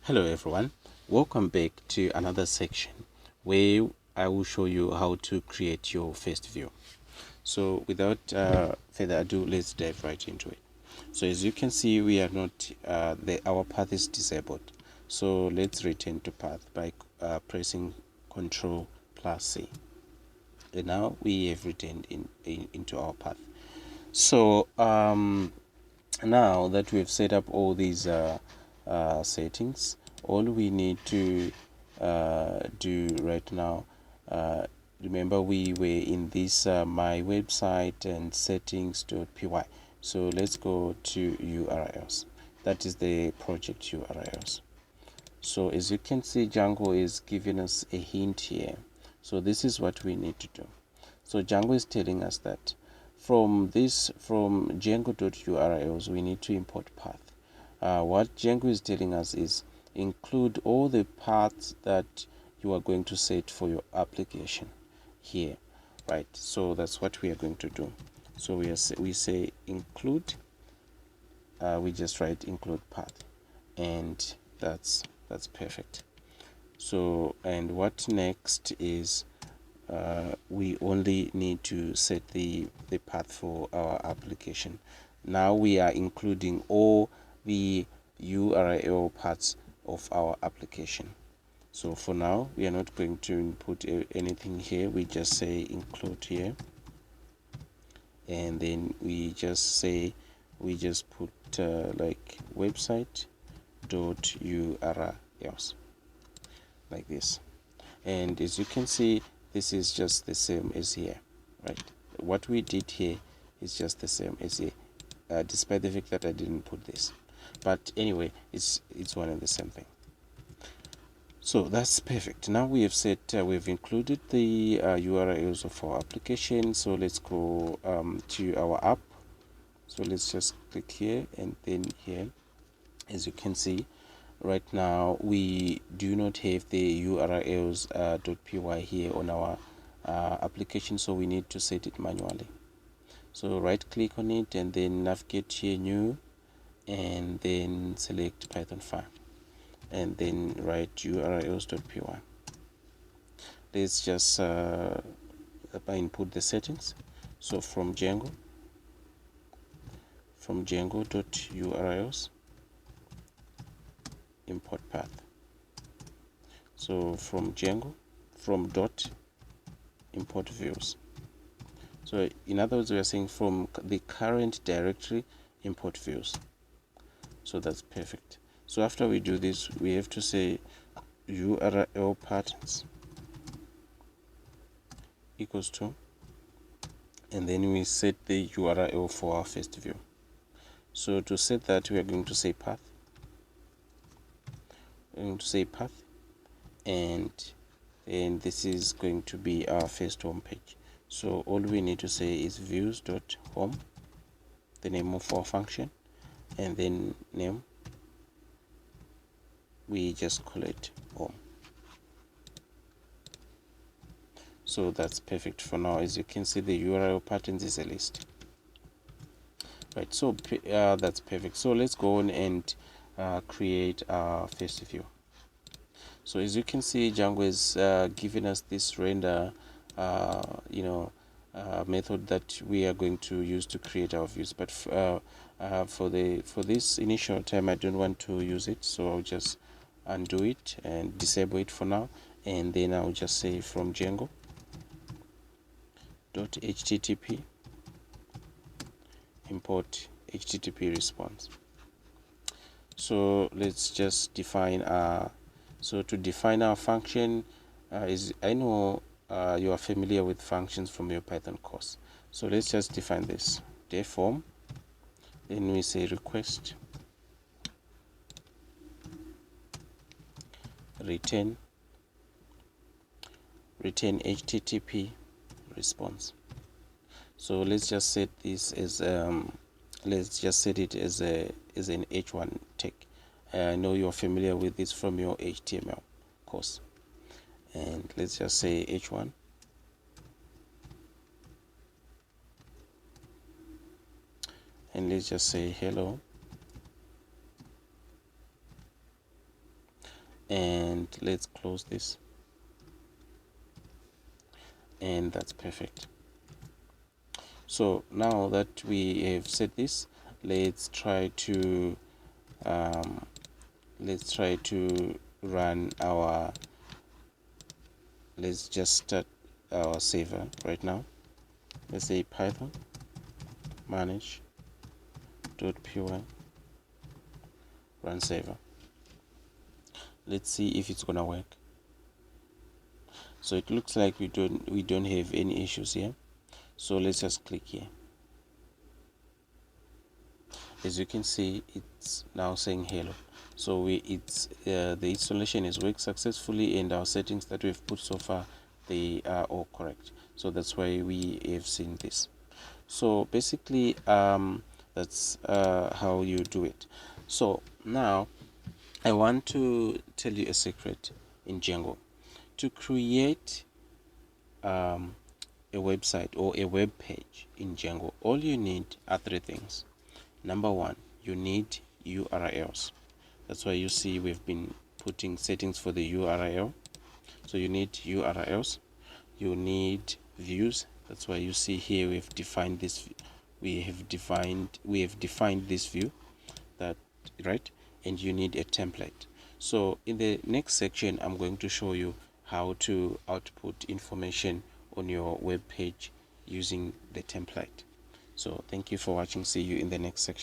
Hello everyone, welcome back to another section where I will show you how to create your first view. So without further ado, let's dive right into it. So as you can see, we are not our path is disabled, so let's return to path by pressing Ctrl plus C, and now we have returned into our path. So now that we've set up all these settings, all we need to do right now, remember we were in this my website and settings.py. So let's go to URLs. That is the project URLs. So as you can see, Django is giving us a hint here. So this is what we need to do. So Django is telling us that from Django.urls we need to import path. What Django is telling us is include all the paths that you are going to set for your application here, right? So that's what we are going to do. So we say include, we just write include path, and that's perfect. So, and what next is we only need to set the path for our application. Now we are including all the URL parts of our application. So for now, we are not going to input anything here. We just say include here, and then we just put like website dot URLs like this. And as you can see, this is just the same as here, right? What we did here is just the same as here, despite the fact that I didn't put this. But anyway, it's one and the same thing. So that's perfect. Now we have set, we've included the URLs of our application. So let's go to our app. So let's just click here and then here. As you can see, right now we do not have the urls .py here on our application, so we need to set it manually. So right click on it and then navigate here, new, and then select Python file and then write urls.py. Let's just input the settings. So from Django.urls import path. So from Django, from dot import views. So in other words, we are saying from the current directory import views. So that's perfect. So after we do this, we have to say URL patterns equals to, and then we set the URL for our first view. So to set that, we are going to say path. We're going to say path, and this is going to be our first home page. So all we need to say is views.home, the name of our function, and then name, we just call it home. So that's perfect for now. As you can see, the URL patterns is a list, right? So that's perfect. So let's go on and create our first view. So as you can see, Django is giving us this render method that we are going to use to create our views, but for this initial time I don't want to use it, so I'll just undo it and disable it for now, and then I'll just say from Django.http import HTTP response. So let's just define so to define our function, is I know you are familiar with functions from your Python course. So let's just define this def form, then we say request return HTTP response. So let's just set this as let's just set it as an H1 tag. I know you're familiar with this from your HTML course, and let's just say H1, and let's just say hello, and let's close this, and that's perfect. So now that we have set this, let's try to run our, let's just start our saver right now. Let's say python manage.py run saver. Let's see if it's gonna work. So it looks like we don't have any issues here. So let's just click here. As you can see, it's now saying hello. So the installation has worked successfully, and our settings that we've put so far, they are all correct. So that's why we have seen this. So basically that's how you do it. So now I want to tell you a secret in Django. To create a website or a web page in Django, all you need are three things. Number one, you need URLs. That's why you see we've been putting settings for the URL. So you need URLs. You need views. That's why you see here we've defined this. We have defined this view, that right, and you need a template. So in the next section, I'm going to show you how to output information on your web page using the template. So thank you for watching. See you in the next section.